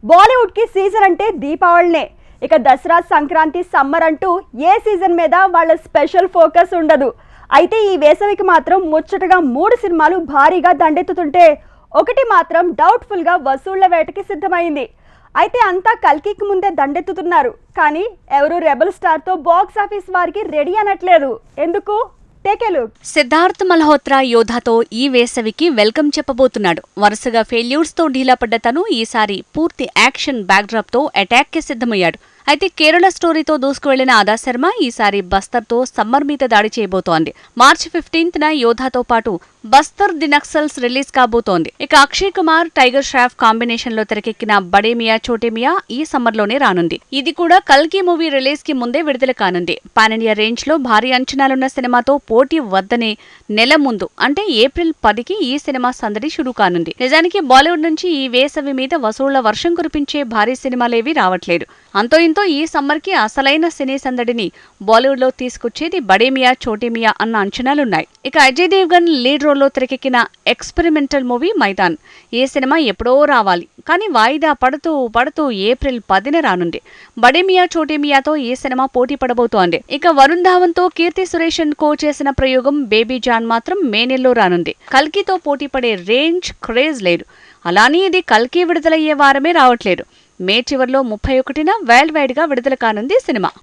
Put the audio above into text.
బాలీవుడ్ కి సీజన్ అంటే దీపావళినే. ఇక దసరా, సంక్రాంతి, సమ్మర్ అంటూ ఏ సీజన్ మీద వాళ్ళ స్పెషల్ ఫోకస్ ఉండదు. అయితే ఈ వేసవికి మాత్రం ముచ్చటగా 3 సినిమాలు భారీగా దండెత్తుతుంటే ఒకటి మాత్రం డౌట్ఫుల్ గా వసూళ్ల వేటకి సిద్ధమైంది. అయితే అంతా కల్కికి ముందే దండెత్తుతున్నారు, కానీ ఎవరు రెబల్ స్టార్ తో బాక్స్ ఆఫీస్ వారికి రెడీ అనట్లేదు. ఎందుకు? సిద్ధార్థ్ మల్హోత్రా యోధాతో ఈ వేసవికి వెల్కమ్ చెప్పబోతున్నాడు. వరుసగా ఫెయిల్యూర్స్ తో ఢీలా పడ్డ తను ఈసారి పూర్తి యాక్షన్ బ్యాక్డ్రాప్ తో అటాక్ కి సిద్ధమయ్యాడు. అయితే కేరళ స్టోరీతో దూసుకువెళ్లిన ఆదా శర్మ ఈసారి బస్తర్ తో సమ్మర్ మీద దాడి చేయబోతోంది. మార్చి 15న యోధాతో పాటు బస్తర్ ది నక్సల్స్ రిలీజ్ కాబోతోంది. ఇక అక్షయ్ కుమార్, టైగర్ ష్రాఫ్ కాంబినేషన్ లో తెరకెక్కిన బడే మియా చోటే మియా ఈ సమ్మర్ లోనే రానుంది. ఇది కూడా కల్కి మూవీ రిలీజ్ కి ముందే విడుదల కానుంది. పాన్ ఇండియా రేంజ్ లో భారీ అంచనాలున్న సినిమాతో పోటీ వద్దనే నెల ముందు అంటే ఏప్రిల్ 10కి ఈ సినిమా సందడి షురూ కానుంది. నిజానికి బాలీవుడ్ నుంచి ఈ వేసవి మీద వసూళ్ల వర్షం కురిపించే భారీ సినిమాలేవీ రావట్లేదు. అంతో ఇంతో ఈ సమ్మర్ కి అసలైన సినీ సందడిని బాలీవుడ్ లో తీసుకొచ్చేది బడే మియా చోటే మియా అన్న అంచనాలున్నాయి. ఇక అజయ్ దేవ్గన్ లీడ్ రోల్లో తెరకెక్కిన ఎక్స్పెరిమెంటల్ మూవీ మైదాన్. ఈ సినిమా ఎప్పుడో రావాలి, కానీ వాయిదా పడుతూ ఏప్రిల్ 10న రానుంది. బడే మియా చోటే మియాతో ఈ సినిమా పోటీ పడబోతోంది. ఇక వరుణ్ ధావన్ తో కీర్తి సురేషన్ కో చేసిన ప్రయోగం బేబీ జాన్ మాత్రం మే నెలలో రానుంది. కల్కితో పోటీ పడే రేంజ్, క్రేజ్ లేదు. అలానే ఇది కల్కి విడుదలయ్యే వారమే రావట్లేదు. మే చివర్లో 31న వరల్డ్ వైడ్ గా విడుదల కానుంది సినిమా.